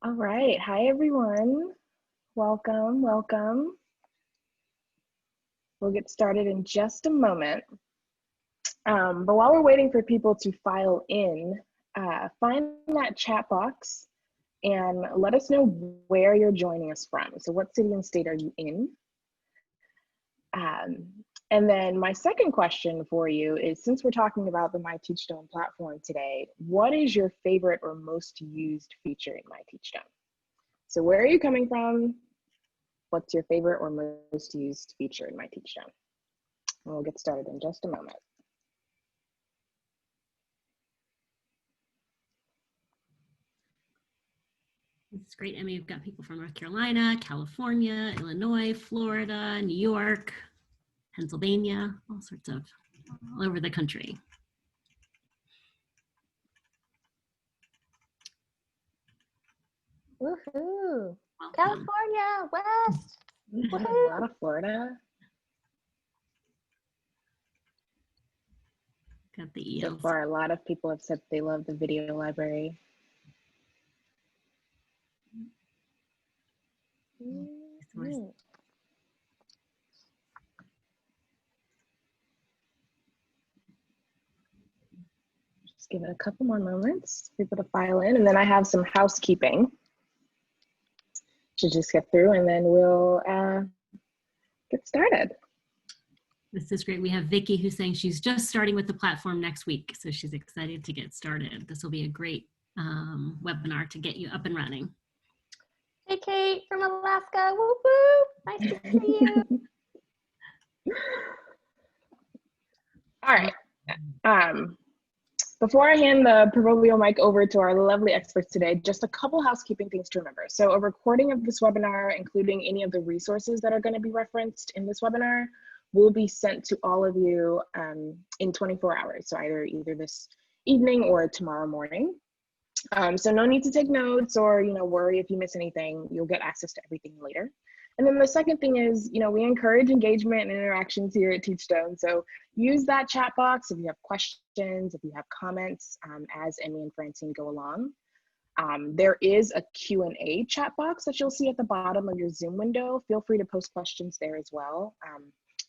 All right. Hi, everyone. Welcome, welcome. We'll get started in just a moment. But while we're waiting for people to file in, find that chat box and let us know where you're joining us from. So what city and state are you in? And then my second question for you is, since we're talking about the myTeachstone platform today, what is your favorite or most used feature in myTeachstone? So where are you coming from? What's your favorite or most used feature in myTeachstone? And we'll get started in just a moment. It's great, Emmy. We've got people from North Carolina, California, Illinois, Florida, New York, Pennsylvania, all over the country. Woohoo! California, West. A lot of Florida. Got the So far, a lot of people have said they love the video library. Just give it a couple more moments for people to file in, and then I have some housekeeping to just get through, and then we'll get started. This is great. We have Vicki who's saying she's just starting with the platform next week, so she's excited to get started. This will be a great webinar to get you up and running. Hey, Kate from Alaska. Woo woo! Nice to see you. All right. Before I hand the proverbial mic over to our lovely experts today, just a couple housekeeping things to remember. So a recording of this webinar, including any of the resources that are going to be referenced in this webinar, will be sent to all of you in 24 hours. So either this evening or tomorrow morning. So no need to take notes or worry if you miss anything. You'll get access to everything later. And then the second thing is, we encourage engagement and interactions here at TeachStone. So use that chat box if you have questions, if you have comments, as Emmy and Francine go along. There is a Q&A chat box that you'll see at the bottom of your Zoom window. Feel free to post questions there as well.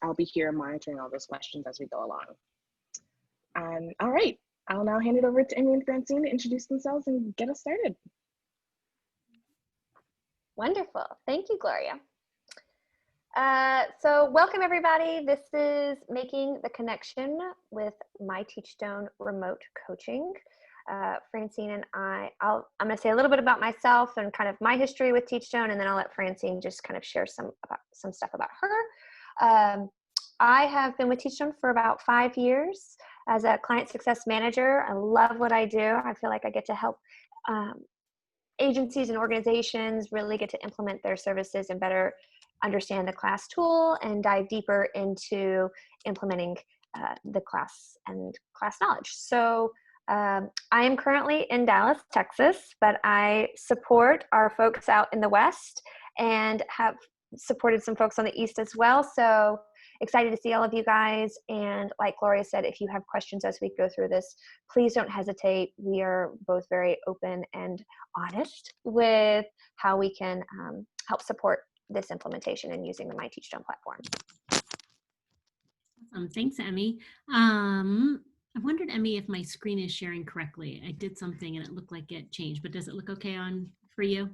I'll be here monitoring all those questions as we go along. All right, I'll now hand it over to Emmy and Francine to introduce themselves and get us started. Wonderful. Thank you, Gloria. So welcome everybody. This is Making the Connection with myTeachstone Remote Coaching. Francine and I'm going to say a little bit about myself and kind of my history with TeachStone, and then I'll let Francine just kind of share some stuff about her. I have been with TeachStone for about 5 years as a client success manager. I love what I do. I feel like I get to help agencies and organizations really get to implement their services and better understand the class tool and dive deeper into implementing the class and class knowledge. So I am currently in Dallas, Texas, but I support our folks out in the West and have supported some folks on the East as well. So excited to see all of you guys. And like Gloria said, if you have questions as we go through this, please don't hesitate. We are both very open and honest with how we can help support this implementation and using the myTeachstone platform. Awesome. Thanks, Emmy. I wondered, Emmy, if my screen is sharing correctly. I did something and it looked like it changed, but does it look okay for you?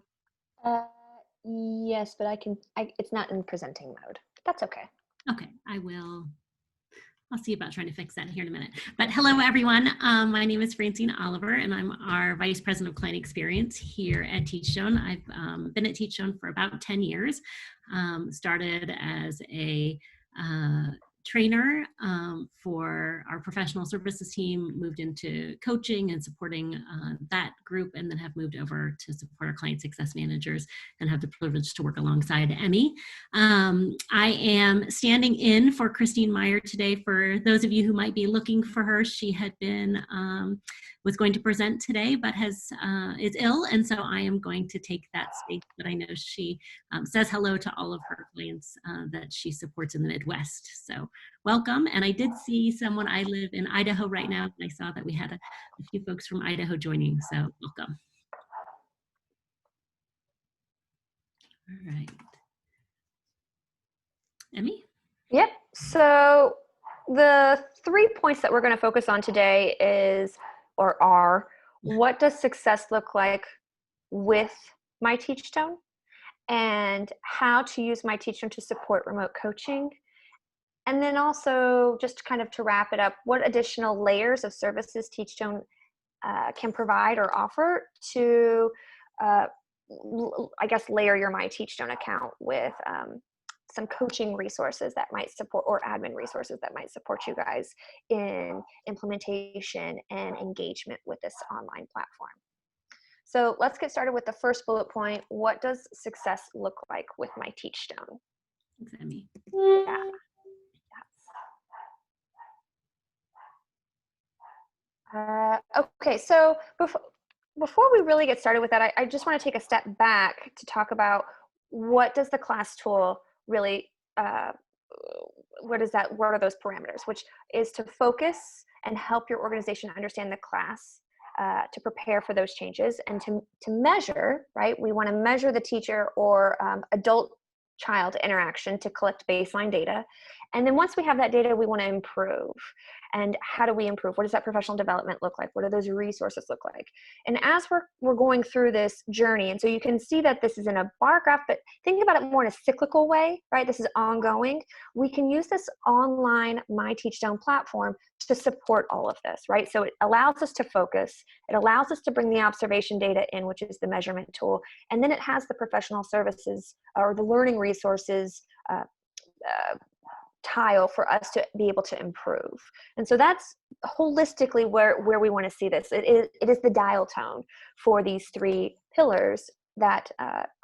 Yes, but it's not in presenting mode. That's okay. Okay, I'll see about trying to fix that here in a minute. But hello, everyone. My name is Francine Oliver, and I'm our Vice President of Client Experience here at TeachStone. I've been at TeachStone for about 10 years. Started as a trainer for our professional services team, moved into coaching and supporting that group, and then have moved over to support our client success managers and have the privilege to work alongside Emmy. I am standing in for Christine Meyer today. For those of you who might be looking for her, she had was going to present today, but is ill, and so I am going to take that space. But I know she says hello to all of her clients that she supports in the Midwest. So welcome. And I did see someone. I live in Idaho right now, and I saw that we had a few folks from Idaho joining. So welcome. All right. Emmy? Yep. So the 3 points that we're going to focus on today are what does success look like with myTeachstone, and how to use myTeachstone to support remote coaching. And then also, just kind of to wrap it up, what additional layers of services Teachstone can provide or offer to, I guess, layer your myTeachstone account with some coaching resources that might support, or admin resources that might support you guys in implementation and engagement with this online platform. So let's get started with the first bullet point. What does success look like with myTeachstone? Thanks, Emmy. Yeah. Okay, so before we really get started with that, I just want to take a step back to talk about what does the class tool really, what are those parameters, which is to focus and help your organization understand the class, to prepare for those changes, and to measure, right? We want to measure the teacher or adult child interaction to collect baseline data. And then once we have that data, we want to improve. And how do we improve? What does that professional development look like? What do those resources look like? And as we're going through this journey, and so you can see that this is in a bar graph, but think about it more in a cyclical way, right? This is ongoing. We can use this online myTeachstone platform to support all of this, right? So it allows us to focus. It allows us to bring the observation data in, which is the measurement tool. And then it has the professional services or the learning resources tile for us to be able to improve. And so that's holistically where we want to see this. It is the dial tone for these 3 pillars that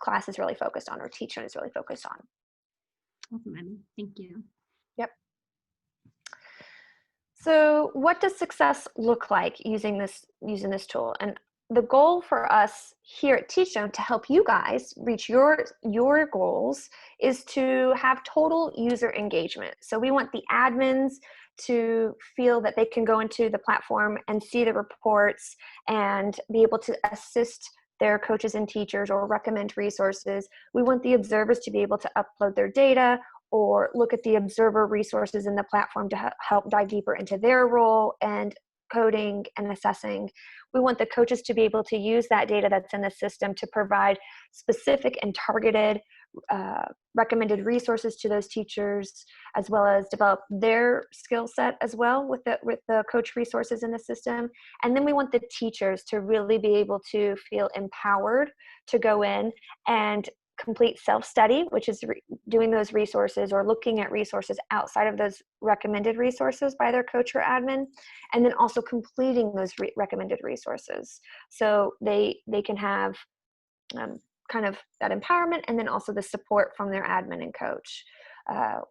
class is really focused on, or Teachstone is really focused on. Awesome, Emmy. Thank you. Yep. So what does success look like using this tool? And the goal for us here at Teachstone to help you guys reach your goals is to have total user engagement. So we want the admins to feel that they can go into the platform and see the reports and be able to assist their coaches and teachers or recommend resources. We want the observers to be able to upload their data or look at the observer resources in the platform to help dive deeper into their role and coding and assessing. We want the coaches to be able to use that data that's in the system to provide specific and targeted recommended resources to those teachers, as well as develop their skill set as well with the coach resources in the system. And then we want the teachers to really be able to feel empowered to go in and complete self-study, which is doing those resources or looking at resources outside of those recommended resources by their coach or admin, and then also completing those recommended resources. So they can have kind of that empowerment, and then also the support from their admin and coach.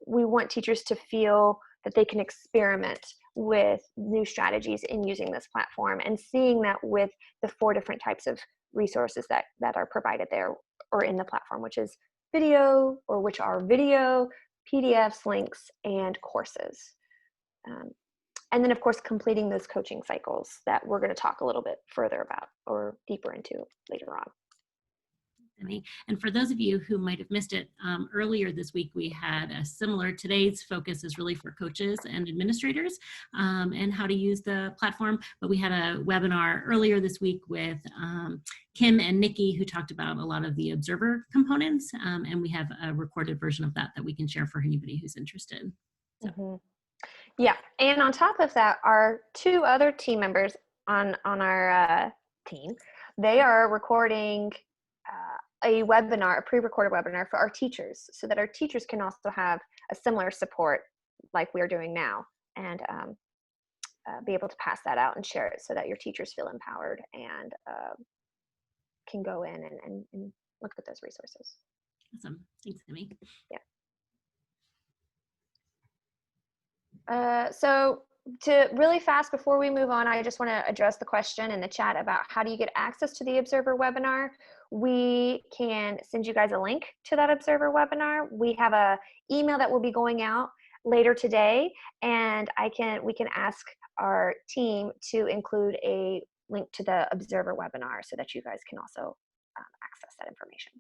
We want teachers to feel that they can experiment with new strategies in using this platform, and seeing that with the 4 different types of resources that are provided there or in the platform, which are video, PDFs, links, and courses. And then, of course, completing those coaching cycles that we're going to talk a little bit further about or deeper into later on. And for those of you who might have missed it, earlier this week we had a similar, today's focus is really for coaches and administrators and how to use the platform, but we had a webinar earlier this week with Kim and Nikki, who talked about a lot of the observer components, and we have a recorded version of that we can share for anybody who's interested. So. Mm-hmm. Yeah, and on top of that, our 2 other team members on our team, they are recording a webinar, a pre-recorded webinar for our teachers, so that our teachers can also have a similar support like we're doing now, and be able to pass that out and share it so that your teachers feel empowered and can go in and look at those resources. Awesome. Thanks, Emmy. Yeah. So to really fast, before we move on, I just want to address the question in the chat about how do you get access to the Observer webinar. We can send you guys a link to that Observer webinar. We have a email that will be going out later today, and we can ask our team to include a link to the Observer webinar so that you guys can also access that information.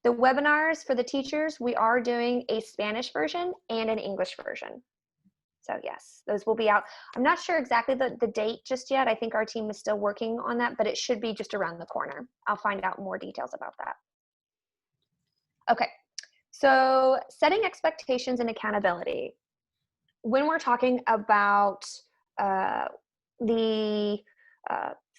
The webinars for the teachers, we are doing a Spanish version and an English version. So yes, those will be out. I'm not sure exactly the date just yet. I think our team is still working on that, but it should be just around the corner. I'll find out more details about that. Okay, so setting expectations and accountability. When we're talking about the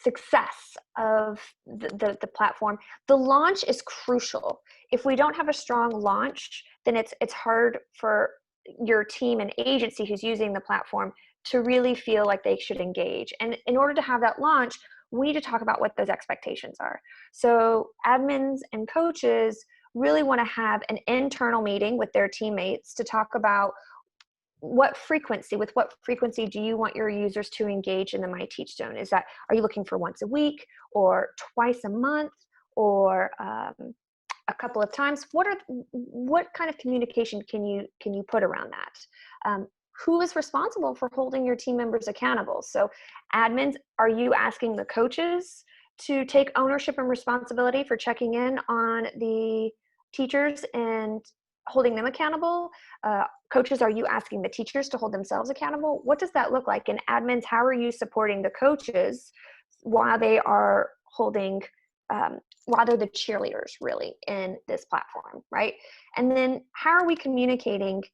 success of the platform, the launch is crucial. If we don't have a strong launch, then it's hard for your team and agency who's using the platform to really feel like they should engage. And in order to have that launch, we need to talk about what those expectations are. So admins and coaches really want to have an internal meeting with their teammates to talk about with what frequency do you want your users to engage in the myTeachstone? Are you looking for once a week or twice a month or a couple of times? What kind of communication can you put around that? Who is responsible for holding your team members accountable? So admins, are you asking the coaches to take ownership and responsibility for checking in on the teachers and holding them accountable? Coaches, are you asking the teachers to hold themselves accountable? What does that look like? And admins, how are you supporting the coaches while they are holding, while they're the cheerleaders really in this platform, right? And then how are we communicating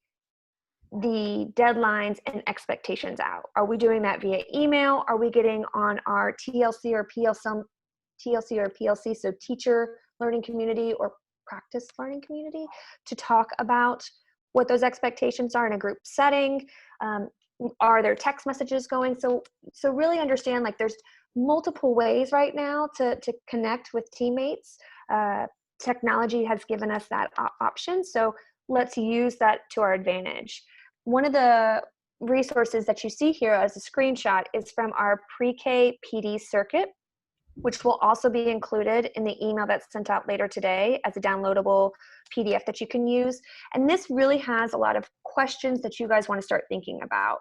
the deadlines and expectations out? Are we doing that via email? Are we getting on our TLC or PLC, so teacher learning community or practice learning community, to talk about what those expectations are in a group setting? Are there text messages going? So really understand, like, there's multiple ways right now to connect with teammates. Technology has given us that option, so let's use that to our advantage. One of the resources that you see here as a screenshot is from our pre-K PD circuit, which will also be included in the email that's sent out later today as a downloadable PDF that you can use. And this really has a lot of questions that you guys want to start thinking about.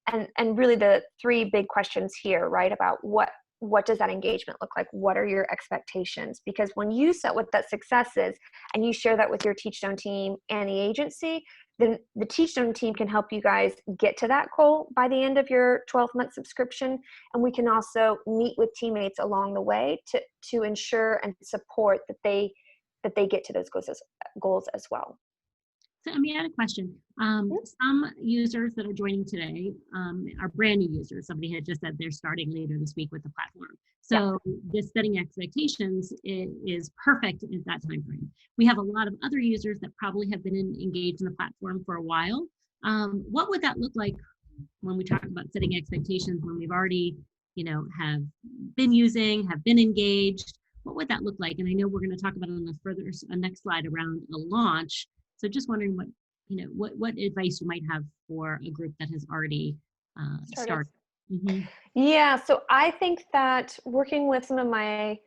And really the three big questions here, right? About what does that engagement look like? What are your expectations? Because when you set what that success is and you share that with your TeachStone team and the agency, then the TeachStone team can help you guys get to that goal by the end of your 12-month subscription. And we can also meet with teammates along the way to ensure and support that they get to those goals as well. So, I had a question. Some users that are joining today are brand new users. Somebody had just said they're starting later this week with the platform. So this setting expectations is perfect at that time frame. We have a lot of other users that probably have been engaged in the platform for a while. What would that look like when we talk about setting expectations when we've already, have been using, have been engaged? What would that look like? And I know we're going to talk about it on a next slide around a launch. So just wondering what advice you might have for a group that has already started. Mm-hmm. Yeah, so I think that working with some of my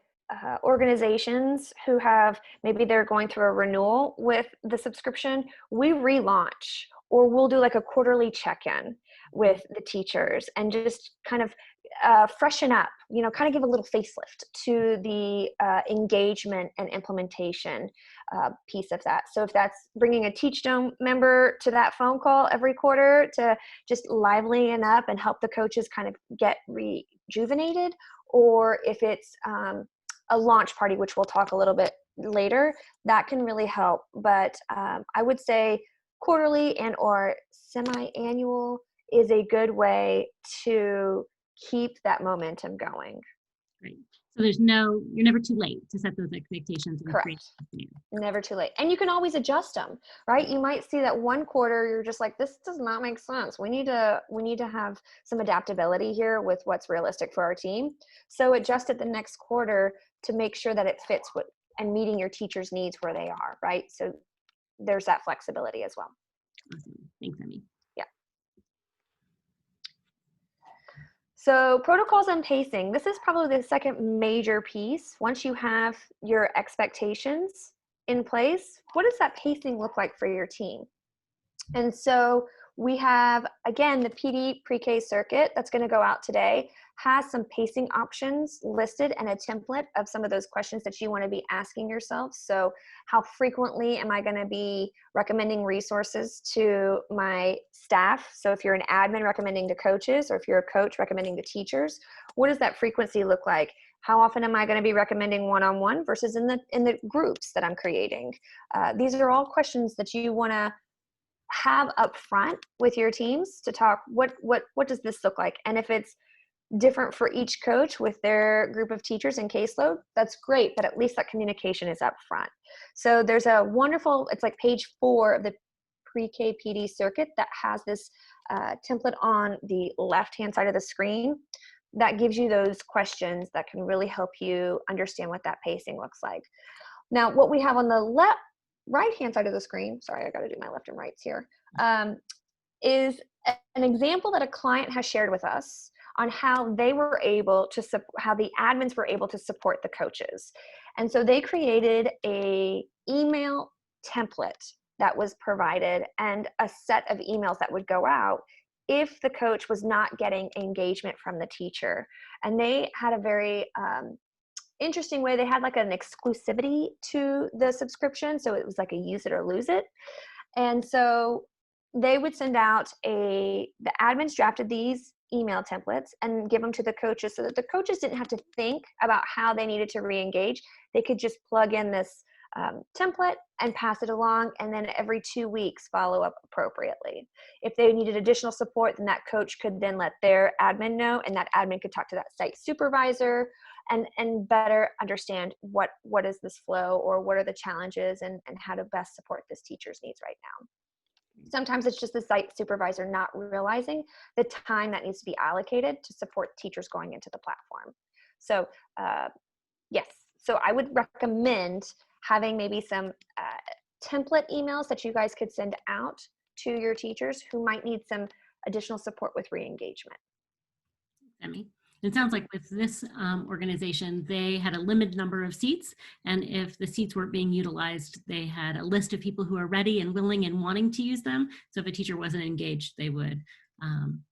organizations who maybe they're going through a renewal with the subscription, we relaunch, or we'll do like a quarterly check-in with the teachers and just kind of freshen up, kind of give a little facelift to the engagement and implementation piece of that. So if that's bringing a TeachStone member to that phone call every quarter to just liven up and help the coaches kind of get rejuvenated, or if it's a launch party, which we'll talk a little bit later, that can really help. But I would say quarterly and or semi-annual is a good way to keep that momentum going. Right. So you're never too late to set those expectations. Correct. Never too late. And you can always adjust them, right? You might see that one quarter, you're just like, this does not make sense. We need to have some adaptability here with what's realistic for our team. So adjust it the next quarter to make sure that it fits and meeting your teachers' needs where they are, right? So there's that flexibility as well. Awesome. Thanks, Emmy. So protocols and pacing, this is probably the second major piece. Once you have your expectations in place, what does that pacing look like for your team? And so We have, again, the PD pre-K circuit that's going to go out today has some pacing options listed and a template of some of those questions that you want to be asking yourself. So how frequently am I going to be recommending resources to my staff? So if you're an admin recommending to coaches, or if you're a coach recommending to teachers, what does that frequency look like? How often am I going to be recommending one-on-one versus in the groups that I'm creating? These are all questions that you want to have up front with your teams to talk, what does this look like? And if it's different for each coach with their group of teachers and caseload, that's great, but at least that communication is up front. So there's a wonderful, it's like page 4 of the pre-K PD circuit that has this template on the left-hand side of the screen that gives you those questions that can really help you understand what that pacing looks like. Now, what we have on the right-hand side of the screen, sorry, I got to do my left and rights here, is an example that a client has shared with us on how they were able to, how the admins were able to support the coaches. And so they created a email template that was provided and a set of emails that would go out if the coach was not getting engagement from the teacher. And they had a very interesting way. They had like an exclusivity to the subscription. So it was like a use it or lose it. And so they would send out the admins drafted these email templates and give them to the coaches so that the coaches didn't have to think about how they needed to re-engage. They could just plug in this template and pass it along, and then every 2 weeks follow up appropriately. If they needed additional support, then that coach could then let their admin know, and that admin could talk to that site supervisor and better understand what is this flow, or what are the challenges, and how to best support this teacher's needs right now. Sometimes it's just the site supervisor not realizing the time that needs to be allocated to support teachers going into the platform. So yes, so I would recommend having maybe some template emails that you guys could send out to your teachers who might need some additional support with re-engagement. Emmy. It sounds like with this organization, they had a limited number of seats, and if the seats weren't being utilized, they had a list of people who are ready and willing and wanting to use them. So if a teacher wasn't engaged, they would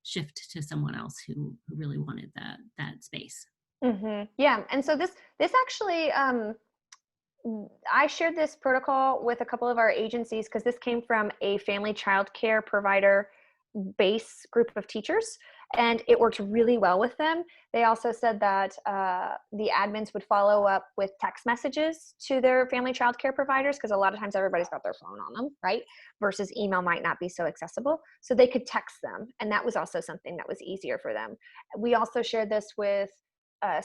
shift to someone else who really wanted that space. Mm-hmm. Yeah, and so this actually, I shared this protocol with a couple of our agencies because this came from a family child care provider base group of teachers, and it worked really well with them. They also said that the admins would follow up with text messages to their family child care providers, because a lot of times everybody's got their phone on them, right? Versus email might not be so accessible. So they could text them, and that was also something that was easier for them. We also shared this with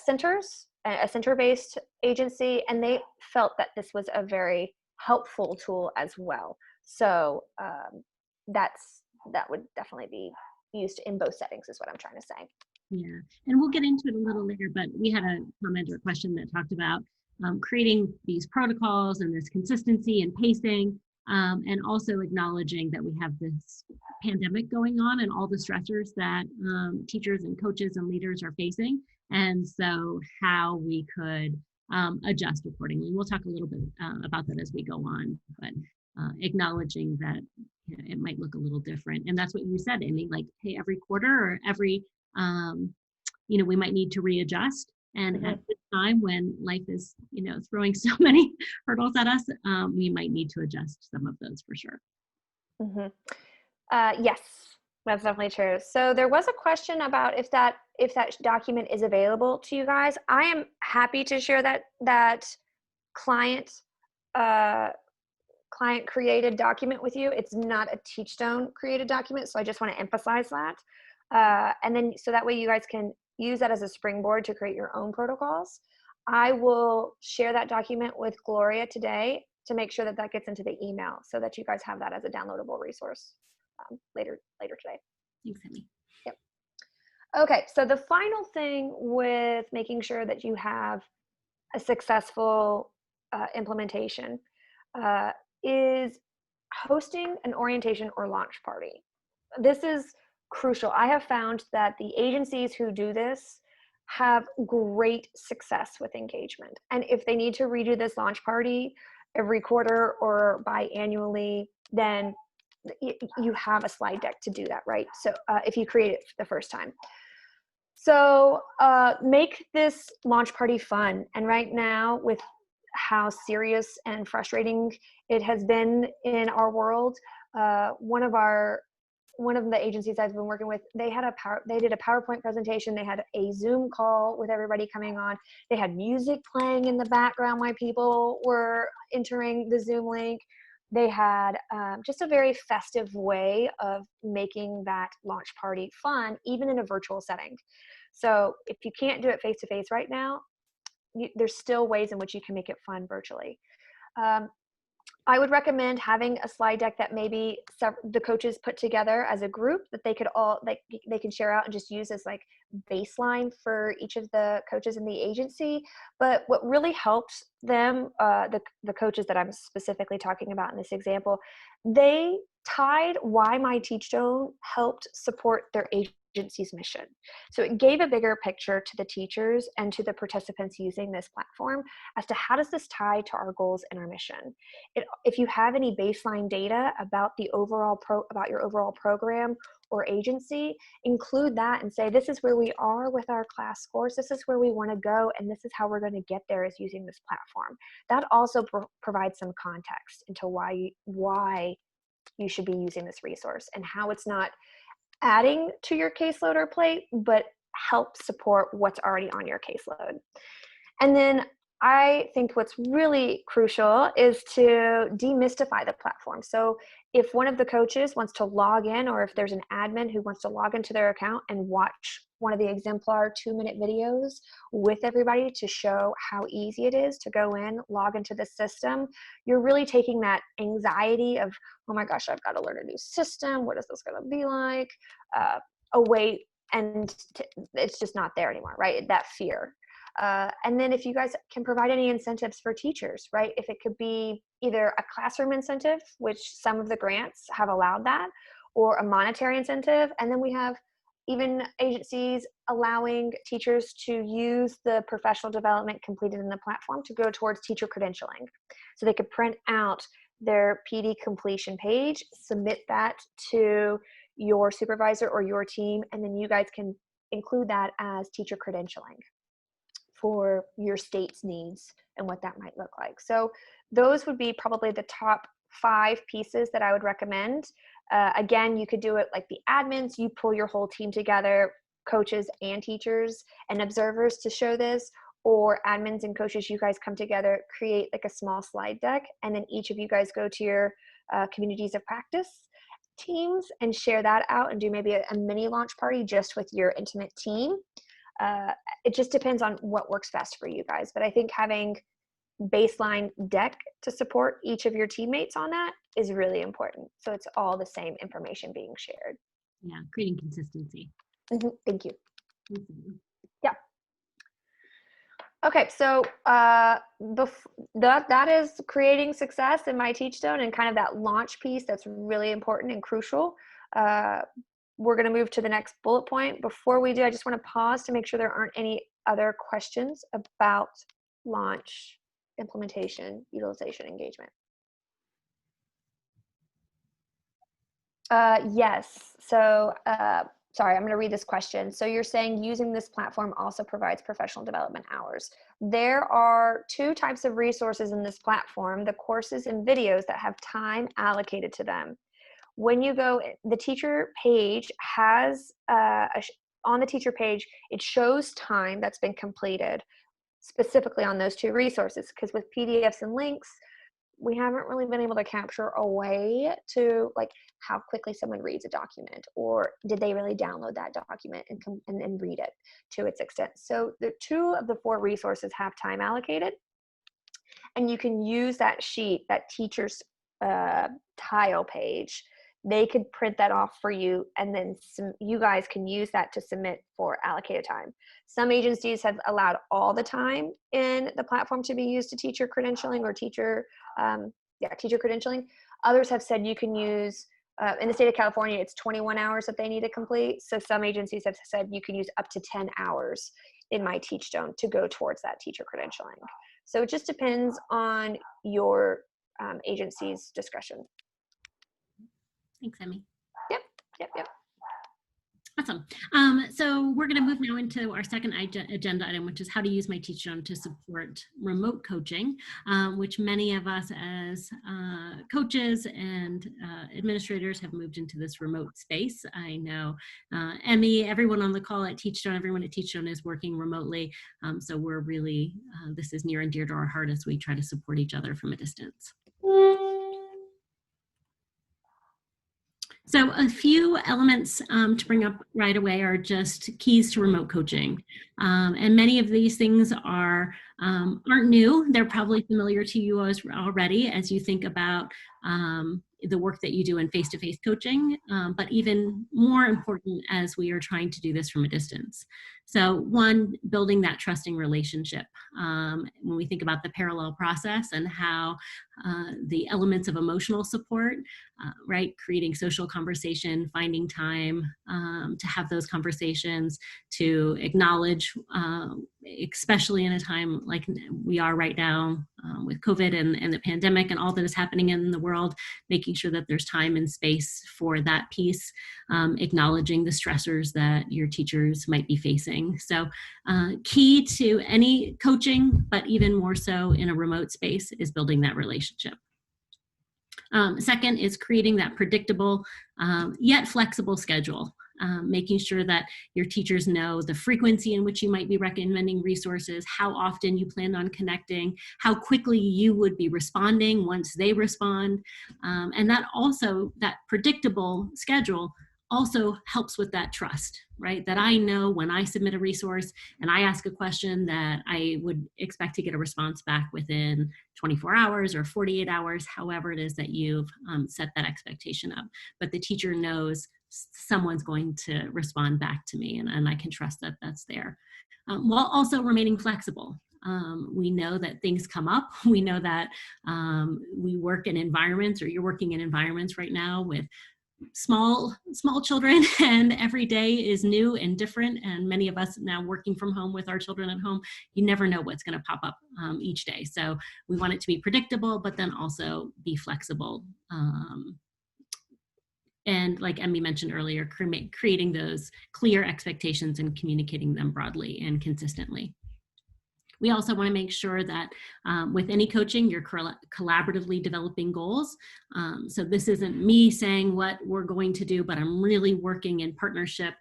centers, a center-based agency, and they felt that this was a very helpful tool as well. So that would definitely be used in both settings, is what I'm trying to say. Yeah, and we'll get into it a little later, but we had a comment or question that talked about creating these protocols and this consistency and pacing, and also acknowledging that we have this pandemic going on and all the stressors that teachers and coaches and leaders are facing, and so how we could adjust accordingly. We'll talk a little bit about that as we go on, but acknowledging that it might look a little different. And that's what you said, Amy, like, hey, every quarter or every, we might need to readjust. And at this time when life is, throwing so many hurdles at us, we might need to adjust some of those for sure. Yes, that's definitely true. So there was a question about if that document is available to you guys. I am happy to share that client created document with you. It's not a TeachStone created document, so I just want to emphasize that. And then so that way you guys can use that as a springboard to create your own protocols. I will share that document with Gloria today to make sure that gets into the email so that you guys have that as a downloadable resource later today. Thanks, Amy. Yep. Okay, so the final thing with making sure that you have a successful implementation is hosting an orientation or launch party. This is crucial. I have found that the agencies who do this have great success with engagement. And if they need to redo this launch party every quarter or biannually, then you have a slide deck to do that, right? So if you create it for the first time. So make this launch party fun. And right now, with how serious and frustrating it has been in our world, one of the agencies I've been working with, they did a PowerPoint presentation. They had a Zoom call with everybody coming on. They had music playing in the background while people were entering the Zoom link. They had just a very festive way of making that launch party fun, even in a virtual setting. So if you can't do it face-to-face right now, there's still ways in which you can make it fun virtually. I would recommend having a slide deck that maybe the coaches put together as a group that they could all, they can share out and just use as like baseline for each of the coaches in the agency. But what really helps them, the coaches that I'm specifically talking about in this example, they tied why myTeachstone helped support their agency's mission. So it gave a bigger picture to the teachers and to the participants using this platform as to how does this tie to our goals and our mission. If you have any baseline data about the overall about your overall program or agency, include that and say, this is where we are with our class scores, this is where we want to go, and this is how we're going to get there, is using this platform. That also provides some context into why you should be using this resource and how it's not adding to your caseload or plate, but help support what's already on your caseload. And then I think what's really crucial is to demystify the platform. So if one of the coaches wants to log in, or if there's an admin who wants to log into their account and watch one of the exemplar 2-minute videos with everybody to show how easy it is to go in, log into the system, you're really taking that anxiety of, oh my gosh, I've got to learn a new system. What is this going to be like? Away, and it's just not there anymore, right? That fear. And then if you guys can provide any incentives for teachers, right? If it could be either a classroom incentive, which some of the grants have allowed that, or a monetary incentive. And then we have even agencies allowing teachers to use the professional development completed in the platform to go towards teacher credentialing. So they could print out their PD completion page, submit that to your supervisor or your team, and then you guys can include that as teacher credentialing for your state's needs and what that might look like. So those would be probably the top 5 pieces that I would recommend. Again, you could do it like the admins, you pull your whole team together, coaches and teachers and observers to show this, or admins and coaches, you guys come together, create like a small slide deck, and then each of you guys go to your communities of practice teams and share that out and do maybe a mini launch party just with your intimate team. It just depends on what works best for you guys. But I think having baseline deck to support each of your teammates on that is really important. So it's all the same information being shared. Yeah, creating consistency. Thank you. Mm-hmm. Yeah. Okay, so that is creating success in myTeachstone, and kind of that launch piece that's really important and crucial. We're going to move to the next bullet point. Before we do, I just want to pause to make sure there aren't any other questions about launch, implementation, utilization, engagement. Yes. So, sorry, I'm going to read this question. So you're saying using this platform also provides professional development hours. There are 2 types of resources in this platform: the courses and videos that have time allocated to them. When you go, the teacher page has, on the teacher page, it shows time that's been completed specifically on those 2 resources, because with PDFs and links, we haven't really been able to capture a way to like how quickly someone reads a document, or did they really download that document and read it to its extent. So the 2 of the 4 resources have time allocated, and you can use that sheet, that teacher's tile page. They could print that off for you, and then you guys can use that to submit for allocated time. Some agencies have allowed all the time in the platform to be used to teacher credentialing or teacher credentialing. Others have said you can use, in the state of California, it's 21 hours that they need to complete. So some agencies have said you can use up to 10 hours in myTeachstone to go towards that teacher credentialing. So it just depends on your agency's discretion. Thanks, Emmy. Yep, yep, yep. Awesome. So we're going to move now into our second agenda item, which is how to use myTeachstone to support remote coaching, which many of us as coaches and administrators have moved into this remote space. I know Emmy, everyone on the call at TeachStone, everyone at TeachStone is working remotely. So we're really, this is near and dear to our heart as we try to support each other from a distance. So a few elements to bring up right away are just keys to remote coaching. And many of these things aren't new. They're probably familiar to you already as you think about the work that you do in face-to-face coaching, but even more important as we are trying to do this from a distance. So one, building that trusting relationship. When we think about the parallel process and how the elements of emotional support, right, creating social conversation, finding time to have those conversations, to acknowledge, especially in a time like we are right now with COVID and the pandemic and all that is happening in the world, making sure that there's time and space for that piece, acknowledging the stressors that your teachers might be facing. So key to any coaching, but even more so in a remote space, is building that relationship. Second is creating that predictable yet flexible schedule. Making sure that your teachers know the frequency in which you might be recommending resources, how often you plan on connecting, how quickly you would be responding once they respond. And that also, that predictable schedule also helps with that trust, right? That I know when I submit a resource and I ask a question that I would expect to get a response back within 24 hours or 48 hours, however it is that you've set that expectation up. But the teacher knows someone's going to respond back to me, and I can trust that that's there, while also remaining flexible. We know that things come up. We know that we work in environments, or you're working in environments right now with small children, and every day is new and different, and many of us now working from home with our children at home, you never know what's going to pop up each day. So we want it to be predictable, but then also be flexible. And like Emmy mentioned earlier, creating those clear expectations and communicating them broadly and consistently. We also want to make sure that with any coaching, you're collaboratively developing goals. So this isn't me saying what we're going to do, but I'm really working in partnership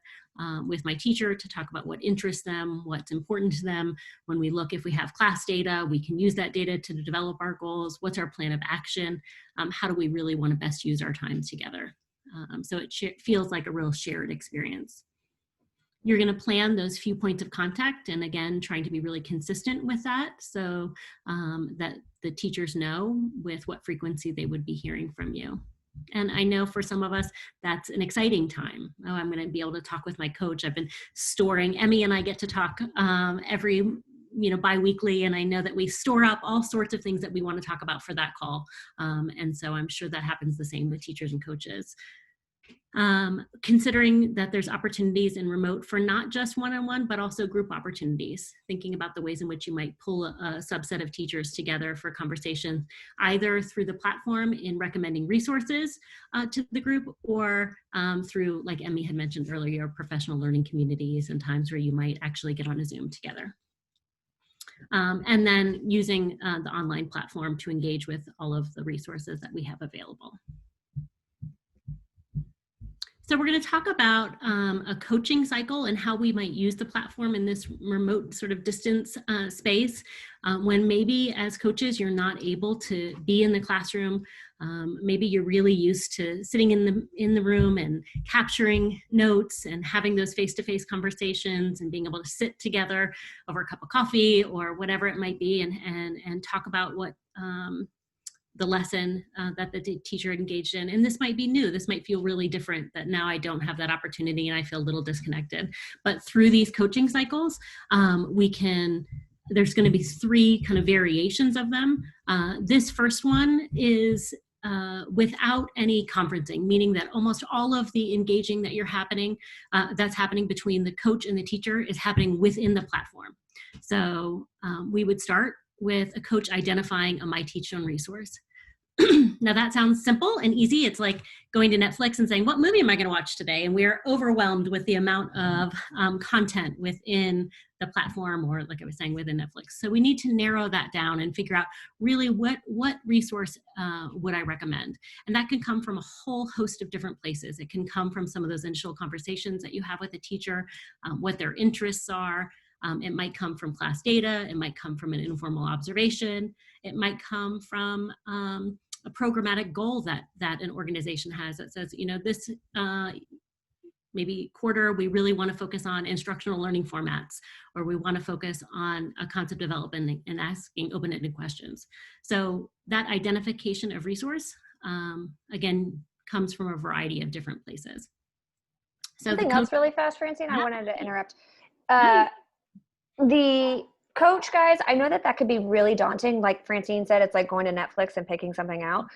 with my teacher to talk about what interests them, what's important to them. When we look, if we have class data, we can use that data to develop our goals. What's our plan of action? How do we really want to best use our time together? So it feels like a real shared experience. You're going to plan those few points of contact, and again, trying to be really consistent with that, so that the teachers know with what frequency they would be hearing from you. And I know for some of us, that's an exciting time. Oh, I'm going to be able to talk with my coach. I've been storing, Emmy and I get to talk every bi-weekly, and I know that we store up all sorts of things that we want to talk about for that call. And so I'm sure that happens the same with teachers and coaches. Considering that there's opportunities in remote for not just one-on-one, but also group opportunities, thinking about the ways in which you might pull a subset of teachers together for conversation, either through the platform in recommending resources to the group, or through, like Emmy had mentioned earlier, professional learning communities and times where you might actually get on a Zoom together. And then using the online platform to engage with all of the resources that we have available. So we're going to talk about a coaching cycle and how we might use the platform in this remote sort of distance space, when maybe as coaches you're not able to be in the classroom. Maybe you're really used to sitting in the room and capturing notes and having those face-to-face conversations and being able to sit together over a cup of coffee or whatever it might be and talk about what the lesson that the teacher engaged in. And this might be new. This might feel really different, that now I don't have that opportunity and I feel a little disconnected. But through these coaching cycles, there's going to be three kind of variations of them. This first one is without any conferencing, meaning that almost all of the engaging that that's happening between the coach and the teacher is happening within the platform. So we would start with a coach identifying a myTeachstone resource. Now that sounds simple and easy. It's like going to Netflix and saying, what movie am I going to watch today? And we're overwhelmed with the amount of content within the platform, or like I was saying, within Netflix. So we need to narrow that down and figure out really what resource would I recommend? And that can come from a whole host of different places. It can come from some of those initial conversations that you have with a teacher, what their interests are. It might come from class data. It might come from an informal observation. It might come from a programmatic goal that an organization has that says, you know, this maybe quarter, we really want to focus on instructional learning formats, or we want to focus on a concept development and asking open-ended questions. So that identification of resource, again, comes from a variety of different places. So something else really fast, Francine, I wanted to interrupt. Yeah. The coach guys, I know that could be really daunting. Like Francine said, it's like going to Netflix and picking something out.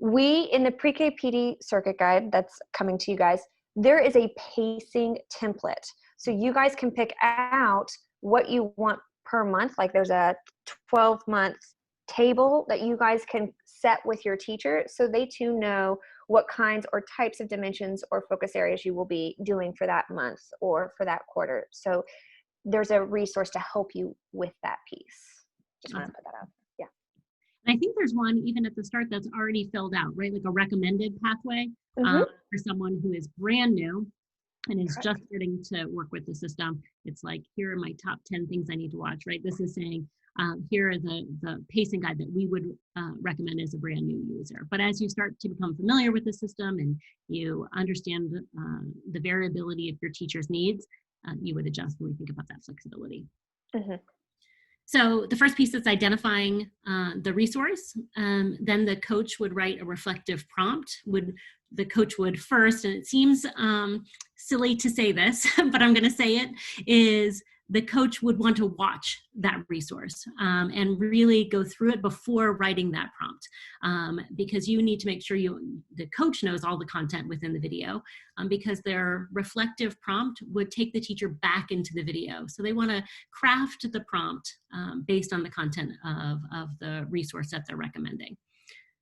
We, in the pre-K PD circuit guide that's coming to you guys, there is a pacing template. So you guys can pick out what you want per month. Like there's a 12-month table that you guys can set with your teacher, so they too know what kinds or types of dimensions or focus areas you will be doing for that month or for that quarter. So there's a resource to help you with that piece. Just want to put that out. Yeah. And I think there's one even at the start that's already filled out, right? Like a recommended pathway for someone who is brand new and is just starting to work with the system. It's like, here are my top 10 things I need to watch, right? This is saying, here are the pacing guide that we would recommend as a brand new user. But as you start to become familiar with the system and you understand the variability of your teacher's needs, you would adjust when we think about that flexibility. So the first piece is identifying the resource. Then the coach would write a reflective prompt. The coach would first, and it seems silly to say this, but I'm going to say it, is the coach would want to watch that resource and really go through it before writing that prompt, because you need to make sure the coach knows all the content within the video, because their reflective prompt would take the teacher back into the video. So they want to craft the prompt based on the content of the resource that they're recommending.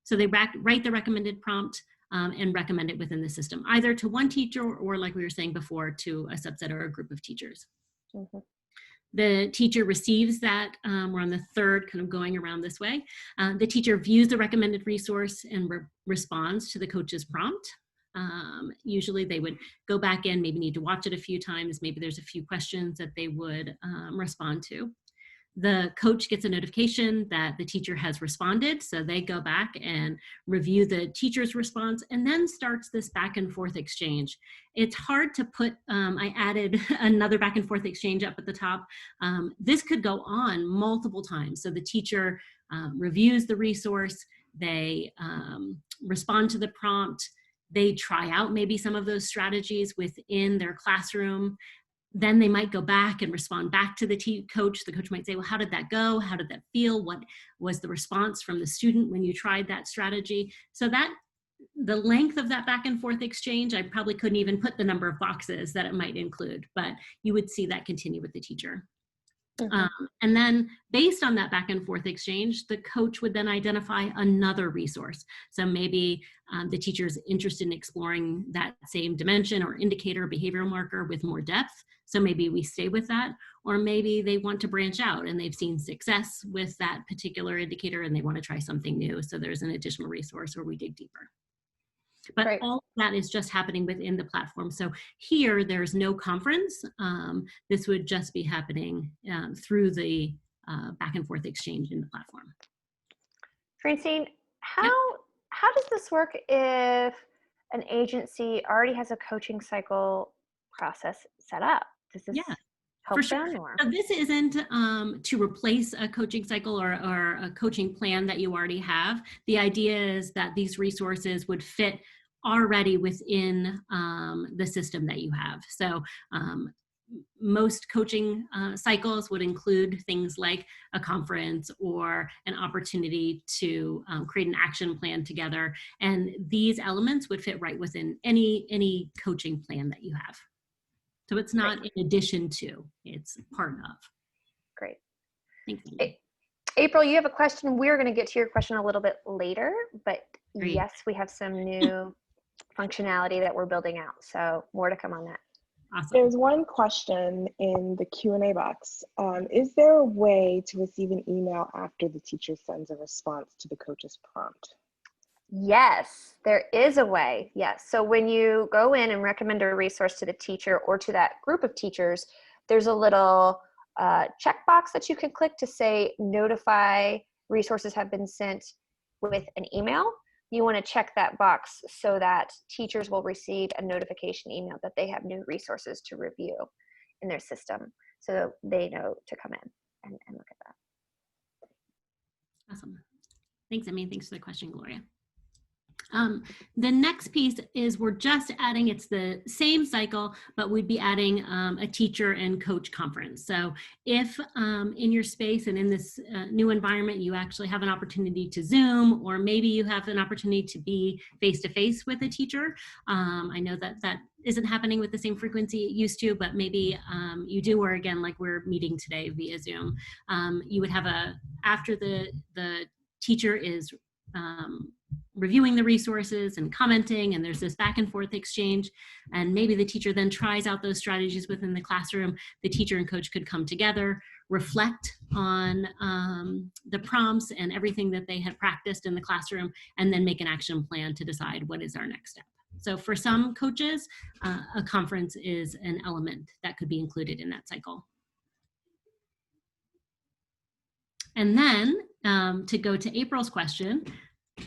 So they write the recommended prompt and recommend it within the system, either to one teacher or, like we were saying before, to a subset or a group of teachers. The teacher receives that. We're on the third, kind of going around this way. The teacher views the recommended resource and responds to the coach's prompt. Usually they would go back in, maybe need to watch it a few times. Maybe there's a few questions that they would respond to. The coach gets a notification that the teacher has responded, so they go back and review the teacher's response and then starts this back and forth exchange. It's hard to put, I added another back and forth exchange up at the top. This could go on multiple times. So the teacher reviews the resource, they respond to the prompt, they try out maybe some of those strategies within their classroom. Then they might go back and respond back to the coach. The coach might say, well, how did that go? How did that feel? What was the response from the student when you tried that strategy? So that the length of that back and forth exchange, I probably couldn't even put the number of boxes that it might include, but you would see that continue with the teacher. And then based on that back and forth exchange, the coach would then identify another resource. So maybe the teacher's interested in exploring that same dimension or indicator or behavioral marker with more depth. So maybe we stay with that, or maybe they want to branch out and they've seen success with that particular indicator and they want to try something new. So there's an additional resource or we dig deeper. But all of that is just happening within the platform. So here, there's no conference. This would just be happening through the back and forth exchange in the platform. Francine, how does this work if an agency already has a coaching cycle process set up? Does this help them? Or? So this isn't to replace a coaching cycle or a coaching plan that you already have. The idea is that these resources would fit already within the system that you have. So most coaching cycles would include things like a conference or an opportunity to create an action plan together. And these elements would fit right within any coaching plan that you have. So it's not in addition to, it's part of. Great. Thank you. April, you have a question. We're going to get to your question a little bit later, but Great. yes, we have some new functionality that we're building out. So more to come on that. Awesome. There's one question in the Q&A box. Is there a way to receive an email after the teacher sends a response to the coach's prompt? Yes, there is a way. Yes. So when you go in and recommend a resource to the teacher or to that group of teachers, there's a little checkbox that you can click to say notify resources have been sent with an email. You want to check that box so that teachers will receive a notification email that they have new resources to review in their system, so they know to come in and look at that. Awesome. Thanks, Emmy. Thanks for the question, Gloria. The next piece is we're just adding, it's the same cycle, but we'd be adding a teacher and coach conference. So if in your space and in this new environment, you actually have an opportunity to Zoom, or maybe you have an opportunity to be face-to-face with a teacher. I know that that isn't happening with the same frequency it used to, but maybe you do, or again, like we're meeting today via Zoom, you would have after the teacher is reviewing the resources and commenting, and there's this back and forth exchange, and maybe the teacher then tries out those strategies within the classroom. The teacher and coach could come together, reflect on the prompts and everything that they had practiced in the classroom, and then make an action plan to decide what is our next step. So for some coaches, a conference is an element that could be included in that cycle. And then to go to April's question,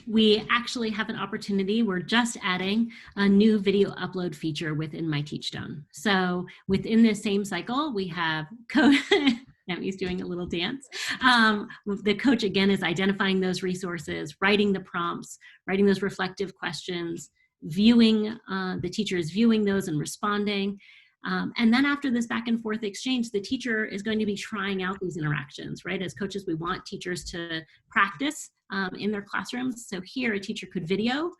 we actually have an opportunity. We're just adding a new video upload feature within myTeachstone. So within this same cycle, we have Emmy's doing a little dance. The coach, again, is identifying those resources, writing the prompts, writing those reflective questions, viewing, the teacher is viewing those and responding. And then after this back and forth exchange, the teacher is going to be trying out these interactions, right? As coaches, we want teachers to practice in their classrooms. So here a teacher could video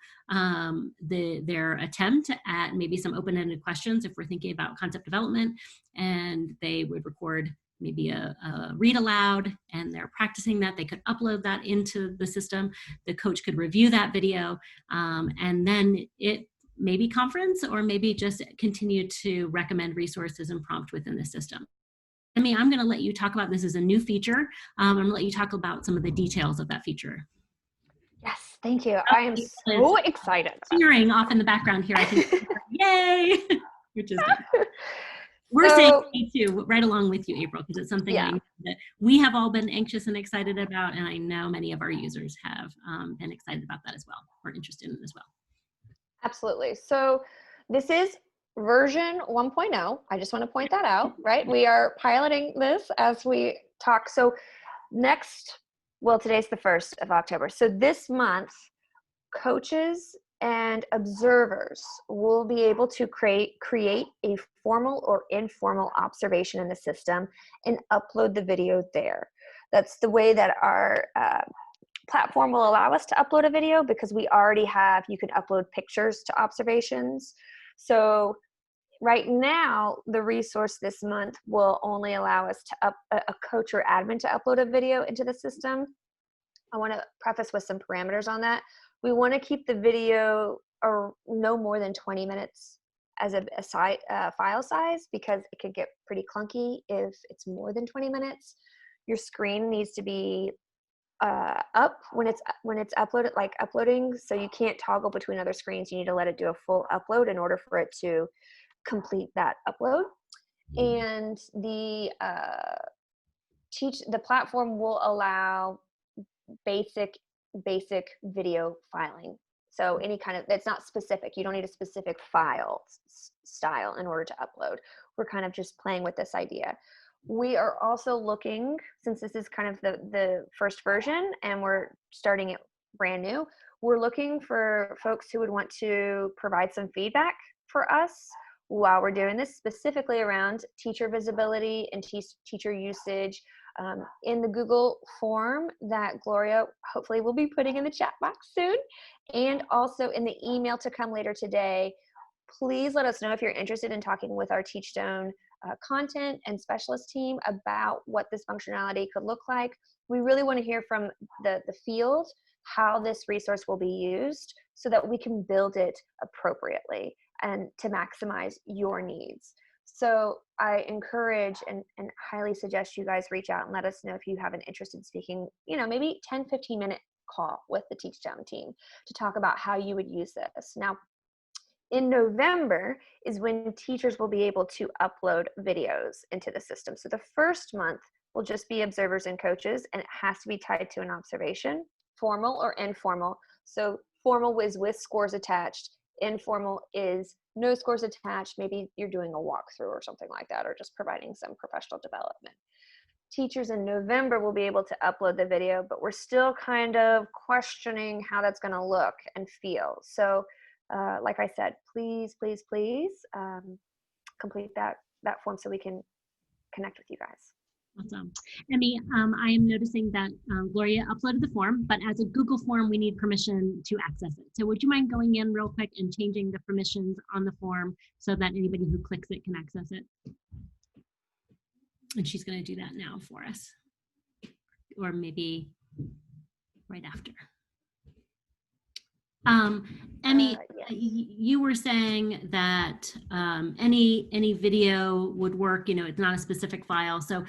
their attempt at maybe some open-ended questions if we're thinking about concept development, and they would record maybe a read aloud, and they're practicing that. They could upload that into the system. The coach could review that video, and then it maybe conference, or maybe just continue to recommend resources and prompt within the system. Emmy, I'm going to let you talk about this as a new feature. I'm going to let you talk about some of the details of that feature. Yes, thank you. I am so excited. Cheering off in the background here. I think, yay, which is good. We're saying me too, right along with you, April, because it's something I know that we have all been anxious and excited about, and I know many of our users have been excited about that as well, or interested in it as well. Absolutely. So this is version 1.0. I just want to point that out, right? We are piloting this as we talk. So today's the 1st of October. So this month, coaches and observers will be able to create a formal or informal observation in the system and upload the video there. That's the way that our platform will allow us to upload a video, because we already have, you can upload pictures to observations. So right now, the resource this month will only allow us to a coach or admin to upload a video into the system. I want to preface with some parameters on that. We want to keep the video no more than 20 minutes as a file size, because it could get pretty clunky if it's more than 20 minutes. Your screen needs to be up when it's uploaded, like uploading, so you can't toggle between other screens. You need to let it do a full upload in order for it to complete that upload. And the platform will allow basic video filing. So any kind of, that's not specific. You don't need a specific file style in order to upload. We're kind of just playing with this idea. We are also looking, since this is kind of the first version and we're starting it brand new, we're looking for folks who would want to provide some feedback for us while we're doing this, specifically around teacher visibility and teacher usage, in the Google form that Gloria hopefully will be putting in the chat box soon, and also in the email to come later today. Please let us know if you're interested in talking with our TeachStone content and specialist team about what this functionality could look like. We really want to hear from the field how this resource will be used so that we can build it appropriately and to maximize your needs. So I encourage and highly suggest you guys reach out and let us know if you have an interest in speaking, maybe 10-15 minute call with the TeachStone team to talk about how you would use this. Now, in November is when teachers will be able to upload videos into the system. So the first month will just be observers and coaches, and it has to be tied to an observation, formal or informal. So formal is with scores attached. Informal is no scores attached. Maybe you're doing a walkthrough or something like that, or just providing some professional development. Teachers in November will be able to upload the video, but we're still kind of questioning how that's going to look and feel. So like I said, please complete that form so we can connect with you guys. Awesome. Emmy, I am noticing that Gloria uploaded the form, but as a Google form, we need permission to access it. So would you mind going in real quick and changing the permissions on the form so that anybody who clicks it can access it? And she's going to do that now for us, or maybe right after. Emmy, yes. You were saying that any video would work, it's not a specific file. So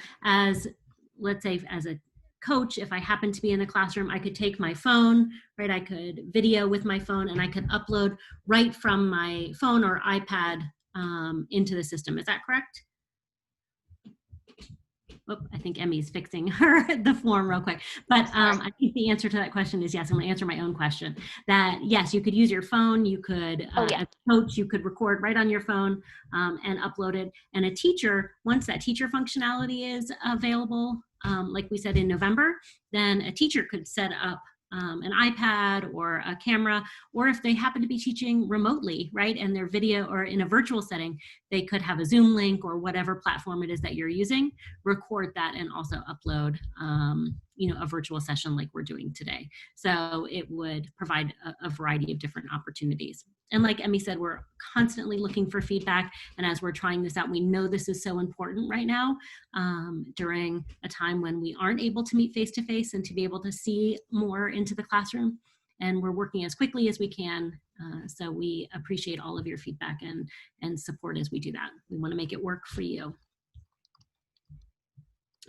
let's say as a coach, if I happen to be in the classroom, I could take my phone, right? I could video with my phone and I could upload right from my phone or iPad into the system. Is that correct? Oh, I think Emmy's fixing the form real quick. But I think the answer to that question is yes. I'm going to answer my own question. That yes, you could use your phone. You could, as a coach, you could record right on your phone and upload it. And a teacher, once that teacher functionality is available, like we said in November, then a teacher could set up an iPad or a camera, or if they happen to be teaching remotely, right, and their video or in a virtual setting, they could have a Zoom link or whatever platform it is that you're using, record that and also upload, a virtual session like we're doing today. So it would provide a variety of different opportunities. And like Emmy said, we're constantly looking for feedback. And as we're trying this out, we know this is so important right now during a time when we aren't able to meet face-to-face and to be able to see more into the classroom. And we're working as quickly as we can. So we appreciate all of your feedback and support as we do that. We want to make it work for you.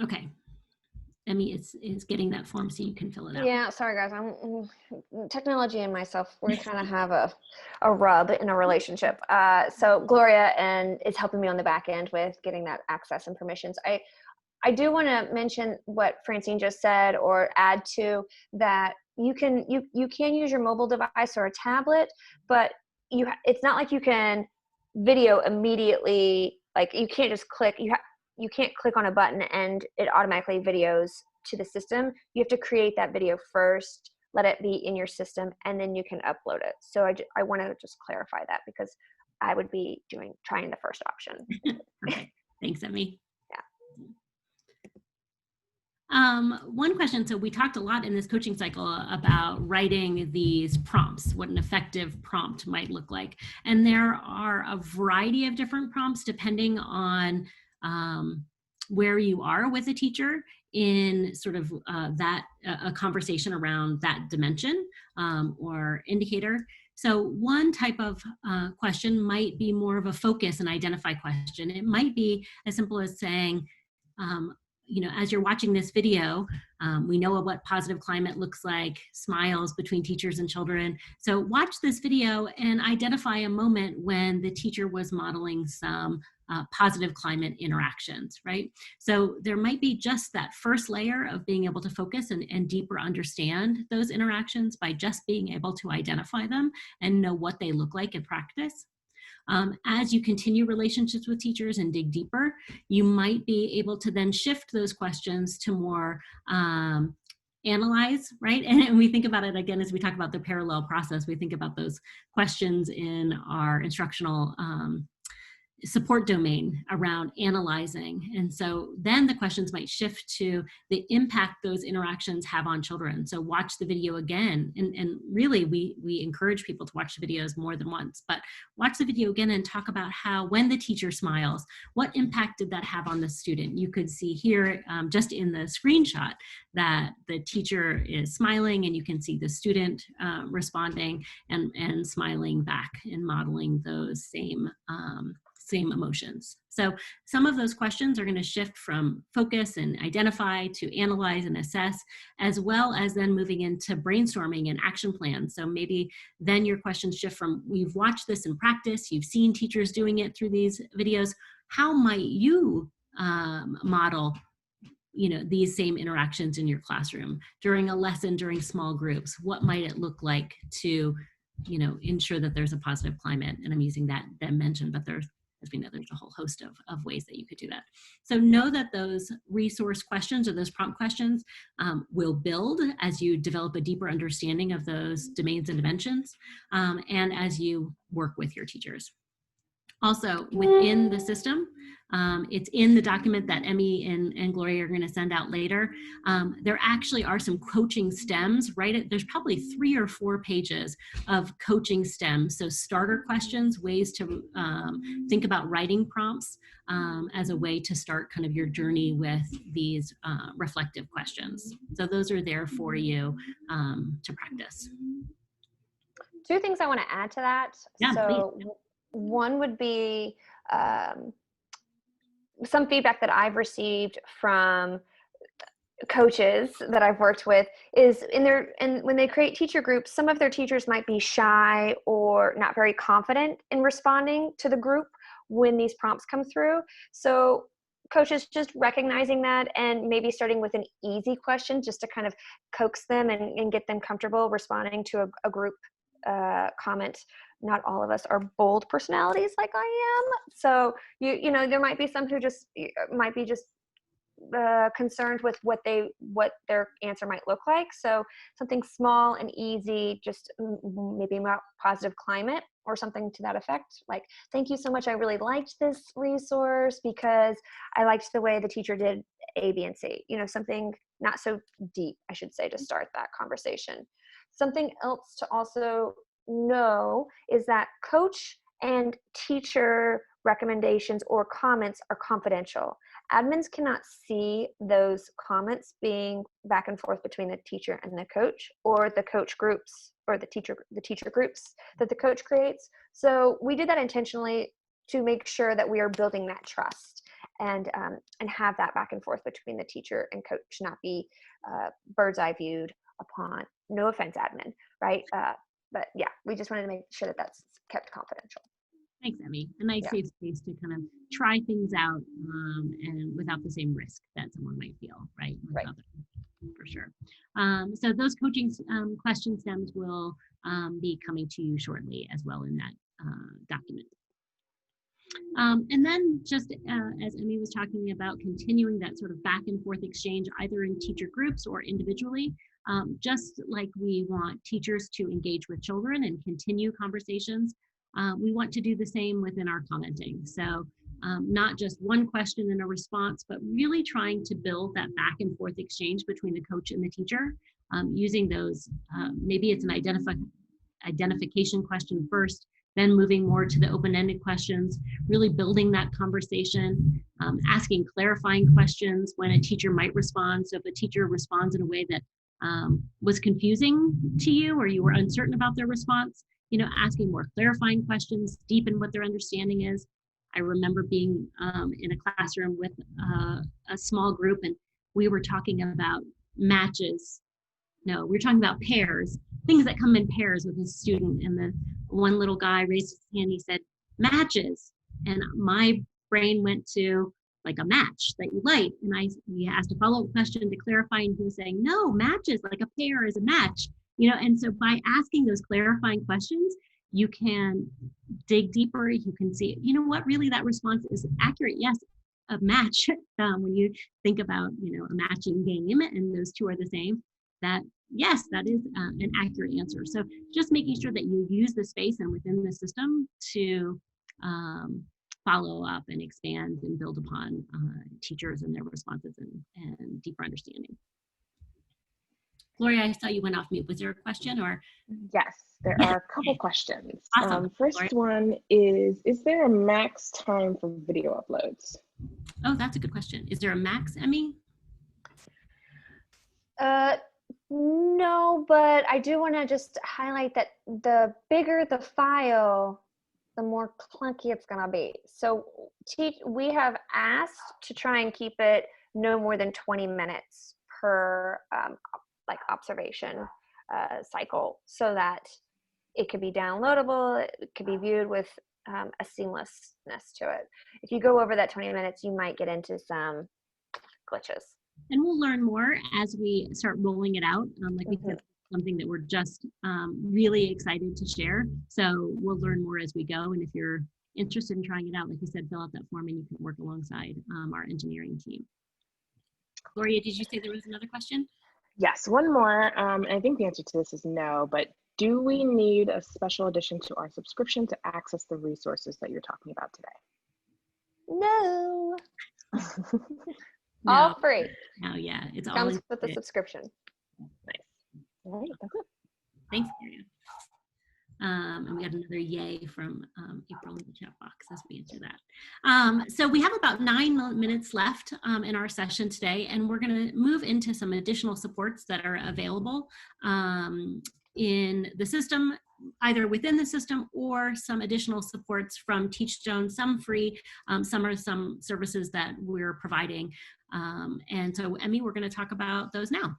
Okay. Emmy is getting that form so you can fill it out. Yeah, sorry guys, technology and myself, we kind of have a rub in a relationship. So Gloria is helping me on the back end with getting that access and permissions. I do want to mention what Francine just said, or add to that. You can use your mobile device or a tablet, but it's not like you can video immediately. Like you can't just click. You can't click on a button and it automatically videos to the system. You have to create that video first, let it be in your system, and then you can upload it. So I want to just clarify that because I would be trying the first option. Okay. Thanks, Emmy. Yeah. One question, so we talked a lot in this coaching cycle about writing these prompts, what an effective prompt might look like. And there are a variety of different prompts depending on where you are with a teacher in sort of a conversation around that dimension or indicator. So one type of question might be more of a focus and identify question. It might be as simple as saying, as you're watching this video, we know what positive climate looks like, smiles between teachers and children. So watch this video and identify a moment when the teacher was modeling some positive climate interactions, right? So there might be just that first layer of being able to focus and deeper understand those interactions by just being able to identify them and know what they look like in practice. As you continue relationships with teachers and dig deeper, you might be able to then shift those questions to more analyze, right? And we think about it again, as we talk about the parallel process, we think about those questions in our instructional support domain around analyzing. And so then the questions might shift to the impact those interactions have on children. So watch the video again. And really, we encourage people to watch the videos more than once, but watch the video again and talk about how when the teacher smiles, what impact did that have on the student? You could see here just in the screenshot that the teacher is smiling, and you can see the student responding and smiling back and modeling those same emotions. So some of those questions are going to shift from focus and identify to analyze and assess, as well as then moving into brainstorming and action plans. So maybe then your questions shift from, we've watched this in practice, you've seen teachers doing it through these videos, how might you model these same interactions in your classroom during a lesson, during small groups? What might it look like to ensure that there's a positive climate? And I'm using that mention, but as we know, there's a whole host of ways that you could do that. So know that those resource questions or those prompt questions will build as you develop a deeper understanding of those domains and dimensions, and as you work with your teachers. Also, within the system, it's in the document that Emmy and Gloria are going to send out later. There actually are some coaching stems, right? There's probably 3 or 4 pages of coaching stems. So starter questions, ways to think about writing prompts as a way to start kind of your journey with these reflective questions. So those are there for you to practice. 2 things I want to add to that. Yeah, so please. One would be some feedback that I've received from coaches that I've worked with is when they create teacher groups, some of their teachers might be shy or not very confident in responding to the group when these prompts come through. So coaches just recognizing that and maybe starting with an easy question just to kind of coax them and get them comfortable responding to a group comment. Not all of us are bold personalities like I am. So, there might be some who just might be just concerned with what their answer might look like. So something small and easy, just maybe more positive climate or something to that effect. Like, thank you so much. I really liked this resource because I liked the way the teacher did A, B, and C. Something not so deep, I should say, to start that conversation. Something else to also know is that coach and teacher recommendations or comments are confidential. Admins cannot see those comments being back and forth between the teacher and the coach, or the coach groups, or the teacher groups that the coach creates. So we did that intentionally to make sure that we are building that trust and have that back and forth between the teacher and coach, not be bird's eye viewed upon. No offense, admin, right? But yeah, we just wanted to make sure that that's kept confidential. Thanks, Emmy. A nice safe space to kind of try things out and without the same risk that someone might feel, right? Right. For sure. So those coaching question stems will be coming to you shortly as well in that document. And then just as Emmy was talking about, continuing that sort of back and forth exchange, either in teacher groups or individually, just like we want teachers to engage with children and continue conversations, we want to do the same within our commenting. So not just one question and a response, but really trying to build that back and forth exchange between the coach and the teacher, using those, maybe it's an identification question first, then moving more to the open-ended questions, really building that conversation, asking clarifying questions when a teacher might respond. So if a teacher responds in a way that was confusing to you or you were uncertain about their response, asking more clarifying questions, deepen what their understanding is. I remember being in a classroom with a small group, and we were talking about matches. No, we were talking about pairs, things that come in pairs with a student. And the one little guy raised his hand, he said, matches. And my brain went to like a match that you light. And we asked a follow-up question to clarify, and he was saying, no, matches, like a pair is a match. And so by asking those clarifying questions, you can dig deeper. You can see, what, really that response is accurate. Yes, a match. When you think about, a matching game and those two are the same, that yes, that is an accurate answer. So just making sure that you use the space and within the system to follow up and expand and build upon teachers and their responses and deeper understanding. Gloria, I saw you went off mute. Was there a question or? Yes, there Yes. are a couple questions. Awesome. First one is there a max time for video uploads? Oh, that's a good question. Is there a max, Emmy? No, but I do want to just highlight that the bigger the file, the more clunky it's going to be. So we have asked to try and keep it no more than 20 minutes per like observation cycle, so that it could be downloadable, it could be viewed with a seamlessness to it. If you go over that 20 minutes, you might get into some glitches. And we'll learn more as we start rolling it out. Like we said, something that we're just really excited to share. So we'll learn more as we go. And if you're interested in trying it out, like you said, fill out that form and you can work alongside our engineering team. Gloria, did you say there was another question? Yes, one more. And I think the answer to this is no, but do we need a special addition to our subscription to access the resources that you're talking about today? No. No. All free. Oh yeah, it's all comes with the subscription. Nice. All right, that's it. Thanks, Gloria. And we got another yay from April in the chat box as we answer that. So we have about 9 minutes left in our session today, and we're going to move into some additional supports that are available in the system, either within the system or some additional supports from TeachStone, some free, some are some services that we're providing. And so, Emmy, we're going to talk about those now.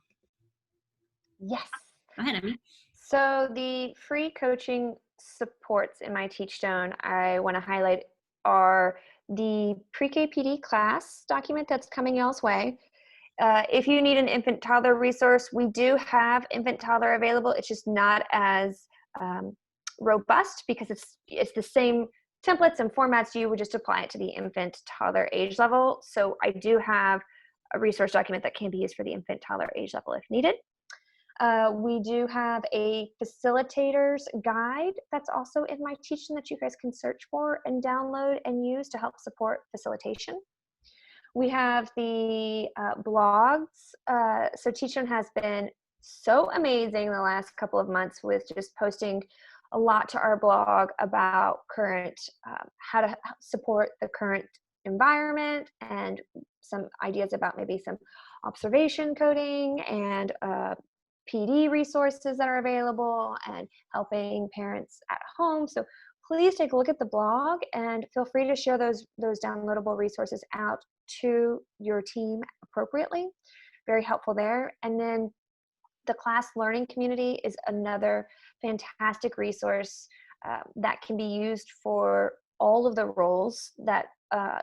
Yes. Go ahead, Emmy. So the free coaching supports in myTeachstone I want to highlight are the pre-K PD class document that's coming y'all's way. If you need an infant toddler resource, we do have infant toddler available. It's just not as robust because it's the same templates and formats. You would just apply it to the infant toddler age level. So I do have a resource document that can be used for the infant toddler age level if needed. We do have a facilitator's guide that's also in myTeachstone that you guys can search for and download and use to help support facilitation. We have the blogs. So TeachStone has been so amazing the last couple of months with just posting a lot to our blog about current, how to support the current environment and some ideas about maybe some observation coding and PD resources that are available and helping parents at home. So please take a look at the blog and feel free to share those downloadable resources out to your team appropriately. Very helpful there. And then the class learning community is another fantastic resource that can be used for all of the roles that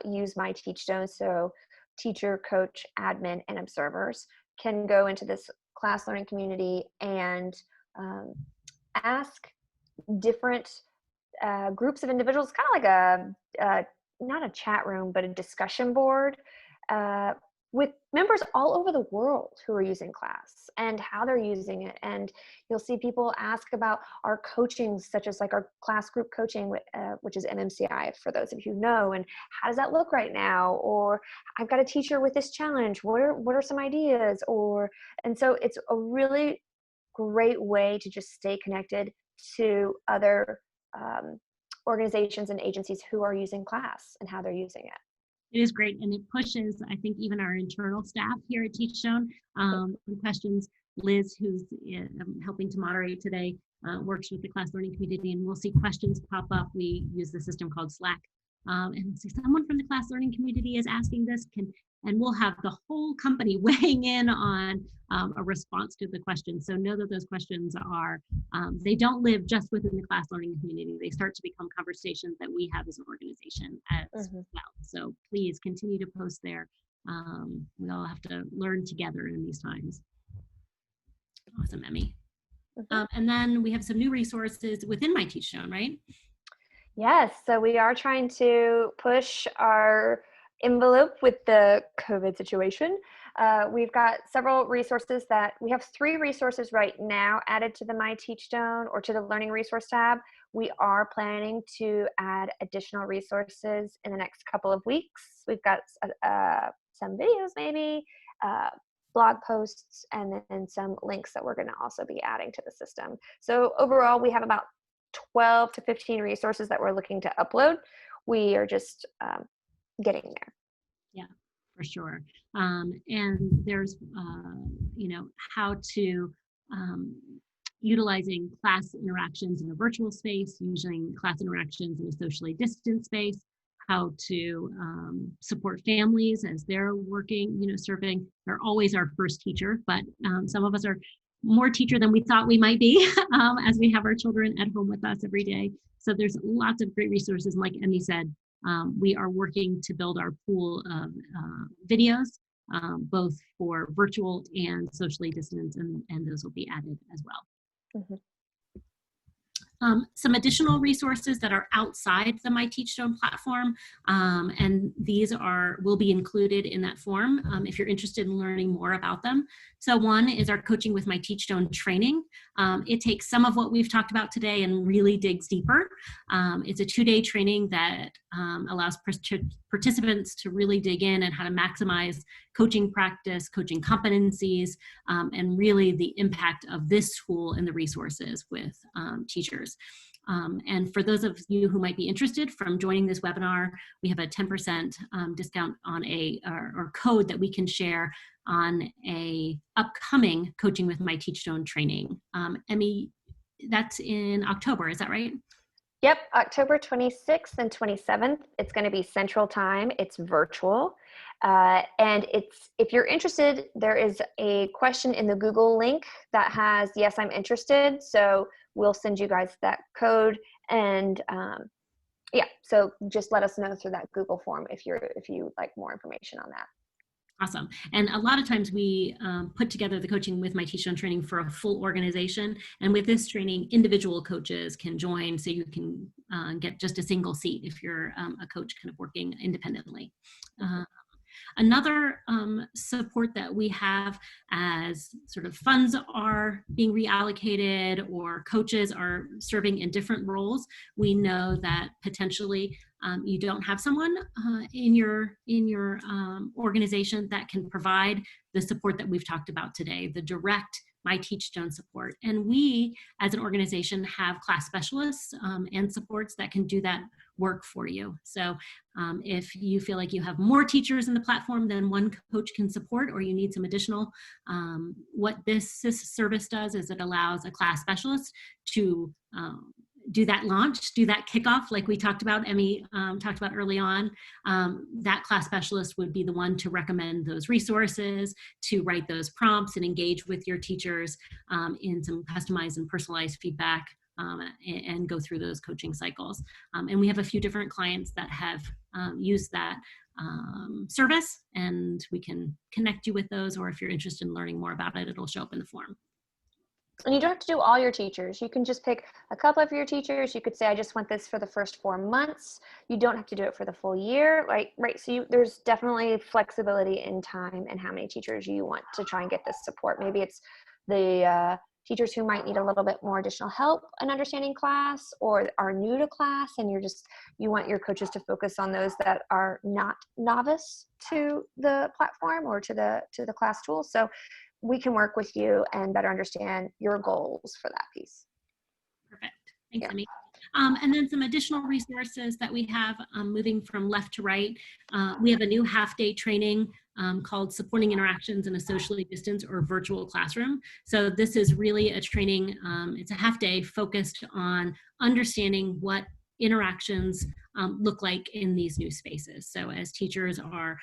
use myTeachstone. So teacher, coach, admin, and observers can go into this class learning community and ask different groups of individuals, kind of like not a chat room, but a discussion board with members all over the world who are using class and how they're using it. And you'll see people ask about our coaching, such as like our class group coaching, which is MMCI for those of you who know, and how does that look right now? Or I've got a teacher with this challenge. What are some ideas? And so it's a really great way to just stay connected to other organizations and agencies who are using class and how they're using it. It is great, and it pushes, I think, even our internal staff here at TeachStone. Questions, Liz, who's helping to moderate today, works with the class learning community, and we'll see questions pop up. We use the system called Slack, and we'll see someone from the class learning community is asking this, and we'll have the whole company weighing in on a response to the question. So know that those questions are, they don't live just within the class learning community. They start to become conversations that we have as an organization as well. So please continue to post there. We all have to learn together in these times. Awesome, Emmy. And then we have some new resources within myTeachstone, right? Yes, so we are trying to push our envelope with the COVID situation. We've got several resources that we have 3 resources right now added to the myTeachstone or to the Learning Resource tab. We are planning to add additional resources in the next couple of weeks. We've got some videos maybe, blog posts, and then some links that we're going to also be adding to the system. So overall, we have about 12 to 15 resources that we're looking to upload. We are just getting there. Yeah, for sure. And there's, how to utilizing class interactions in a virtual space, using class interactions in a socially distant space, how to support families as they're working, serving. They're always our first teacher, but some of us are more teacher than we thought we might be as we have our children at home with us every day. So there's lots of great resources. And like Emmy said, we are working to build our pool of videos, both for virtual and socially distanced, and those will be added as well. Mm-hmm. Some additional resources that are outside the myTeachstone platform, and these will be included in that form if you're interested in learning more about them. So one is our Coaching with myTeachstone training. It takes some of what we've talked about today and really digs deeper. It's a 2-day training that allows participants to really dig in and how to maximize coaching practice, coaching competencies, and really the impact of this tool and the resources with teachers. And for those of you who might be interested from joining this webinar, we have a 10% discount on or code that we can share on a upcoming Coaching with myTeachstone training. Emmy, that's in October, is that right? Yep, October 26th and 27th. It's going to be Central Time. It's virtual. And if you're interested, there is a question in the Google link that has, yes, I'm interested. So we'll send you guys that code. And yeah, so just let us know through that Google form if you like more information on that. Awesome. And a lot of times we put together the Coaching with myTeachstone training for a full organization. And with this training, individual coaches can join, so you can get just a single seat if you're a coach kind of working independently. Another support that we have as sort of funds are being reallocated or coaches are serving in different roles, we know that potentially you don't have someone in your organization that can provide the support that we've talked about today, the direct myTeachstone support. And we, as an organization, have class specialists and supports that can do that work for you. So if you feel like you have more teachers in the platform than one coach can support, or you need some additional, what this service does is it allows a class specialist to do that launch, do that kickoff, like we talked about, Emmy talked about early on. That class specialist would be the one to recommend those resources, to write those prompts and engage with your teachers in some customized and personalized feedback, and go through those coaching cycles. And we have a few different clients that have used that service, and we can connect you with those, or if you're interested in learning more about it, it'll show up in the form. And you don't have to do all your teachers. You can just pick a couple of your teachers. You could say, I just want this for the first 4 months. You don't have to do it for the full year, right? So there's definitely flexibility in time and how many teachers you want to try and get this support. Maybe it's the teachers who might need a little bit more additional help in understanding class or are new to class, and you want your coaches to focus on those that are not novice to the platform or to the class tool. So we can work with you and better understand your goals for that piece. Perfect. Thanks, Emmy. And then some additional resources that we have moving from left to right. We have a new half-day training called Supporting Interactions in a Socially Distanced or Virtual Classroom. So this is really a training, it's a half-day focused on understanding what interactions look like in these new spaces. So as teachers are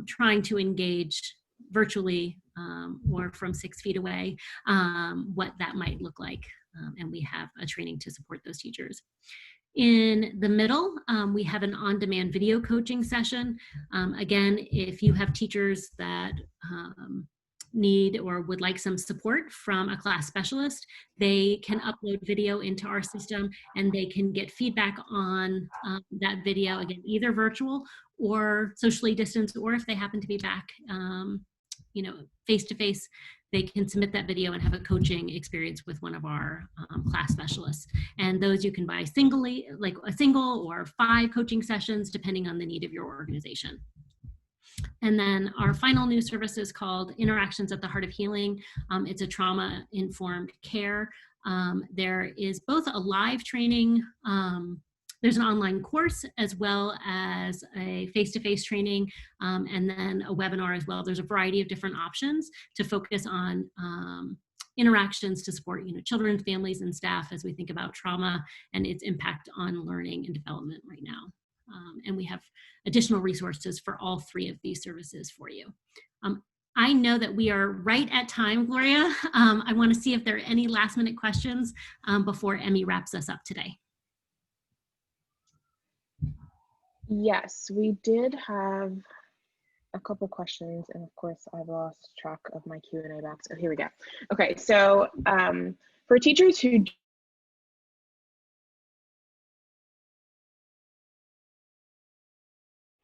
trying to engage virtually or from 6 feet away, what that might look like. And we have a training to support those teachers. In the middle, we have an on-demand video coaching session. Again, if you have teachers that need or would like some support from a class specialist, they can upload video into our system and they can get feedback on that video, again, either virtual or socially distanced, or if they happen to be back, you know, face-to-face, they can submit that video and have a coaching experience with one of our class specialists. And those you can buy singly, like a single or 5 coaching sessions, depending on the need of your organization. And then our final new service is called Interactions at the Heart of Healing. It's a trauma-informed care. There is both a live training, there's an online course as well as a face-to-face training, and then a webinar as well. There's a variety of different options to focus on interactions to support, you know, children, families, and staff as we think about trauma and its impact on learning and development right now. And we have additional resources for all 3 of these services for you. I know that we are right at time, Gloria. I want to see if there are any last minute questions before Emmy wraps us up today. Yes, we did have a couple questions, and of course I've lost track of my Q&A box. Oh, here we go. Okay, so for teachers who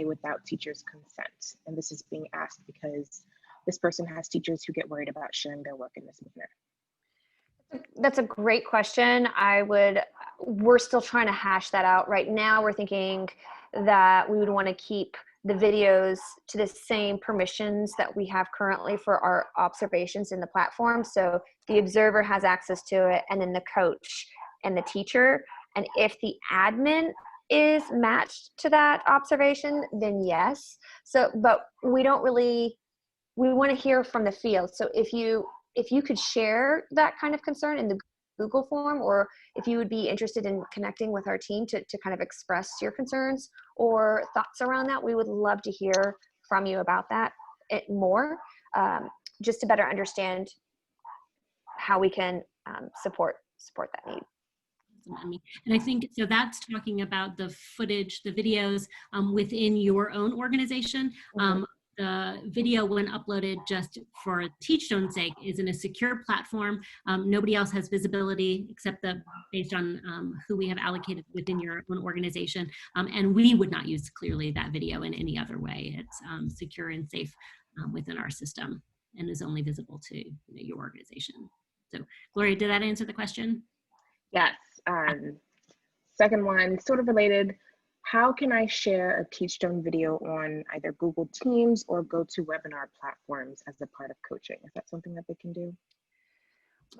without teachers' consent, and this is being asked because this person has teachers who get worried about sharing their work in this manner. That's a great question. We're still trying to hash that out. Right now, we're thinking that we would want to keep the videos to the same permissions that we have currently for our observations in the platform. So the observer has access to it, and then the coach and the teacher. And if the admin is matched to that observation, then yes. So, but we want to hear from the field. So if you could share that kind of concern in the Google form, or if you would be interested in connecting with our team to kind of express your concerns or thoughts around that, we would love to hear from you about that more, just to better understand how we can support that need. And I think, so that's talking about the footage, the videos within your own organization. The video, when uploaded just for TeachStone's sake, is in a secure platform. Nobody else has visibility except based on who we have allocated within your own organization. And we would not use clearly that video in any other way. It's secure and safe within our system and is only visible to your organization. So Gloria, did that answer the question? Yes. Second one, sort of related. How can I share a TeachStone video on either Google Teams or GoToWebinar platforms as a part of coaching? Is that something that they can do?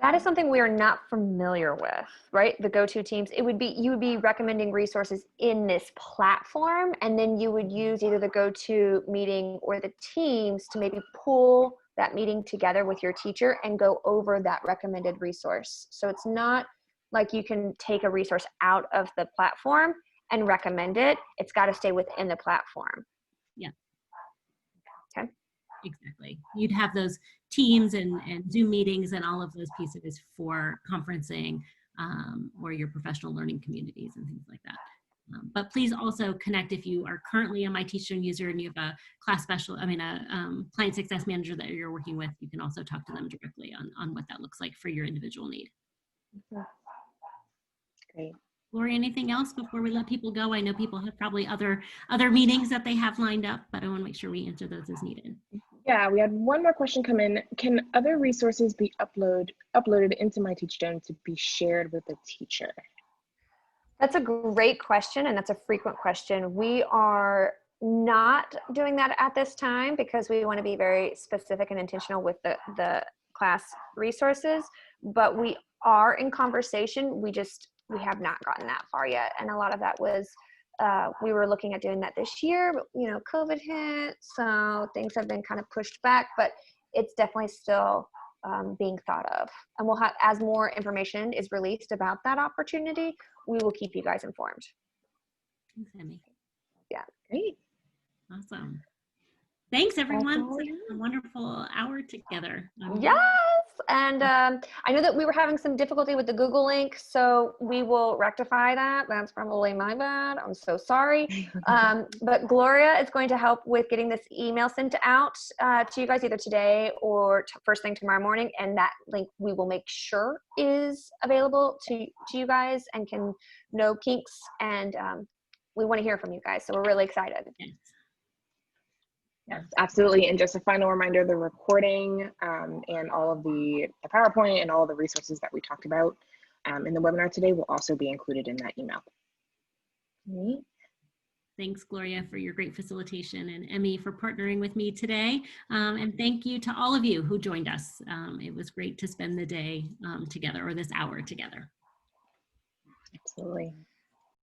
That is something we are not familiar with, right? The GoToTeams, you would be recommending resources in this platform, and then you would use either the GoToMeeting or the Teams to maybe pull that meeting together with your teacher and go over that recommended resource. So it's not like you can take a resource out of the platform and recommend it. It's got to stay within the platform. Yeah. Okay. Exactly. You'd have those Teams and Zoom meetings and all of those pieces for conferencing or your professional learning communities and things like that. But please also connect if you are currently a myTeachstone user and you have a client success manager that you're working with. You can also talk to them directly on what that looks like for your individual need. Great. Lori, anything else before we let people go? I know people have probably other meetings that they have lined up, but I want to make sure we answer those as needed. Yeah, we had one more question come in. Can other resources be uploaded into myTeachstone to be shared with a teacher? That's a great question, and that's a frequent question. We are not doing that at this time because we want to be very specific and intentional with the class resources, but we are in conversation. We have not gotten that far yet. And a lot of that was, we were looking at doing that this year, but COVID hit, so things have been kind of pushed back, but it's definitely still being thought of. And we'll have, as more information is released about that opportunity, we will keep you guys informed. Thanks, Emmy. Yeah. Great. Awesome. Thanks, everyone. Such a wonderful hour together. Yes. And I know that we were having some difficulty with the Google link, so we will rectify that. That's probably my bad. I'm so sorry. But Gloria is going to help with getting this email sent out to you guys either today or first thing tomorrow morning. And that link we will make sure is available to you guys and can know kinks. And we want to hear from you guys. So we're really excited. Yes. Yes, absolutely. And just a final reminder, the recording and all of the PowerPoint and all of the resources that we talked about in the webinar today will also be included in that email. Okay. Thanks, Gloria, for your great facilitation, and Emmy for partnering with me today. And thank you to all of you who joined us. It was great to spend the day together, or this hour together. Absolutely.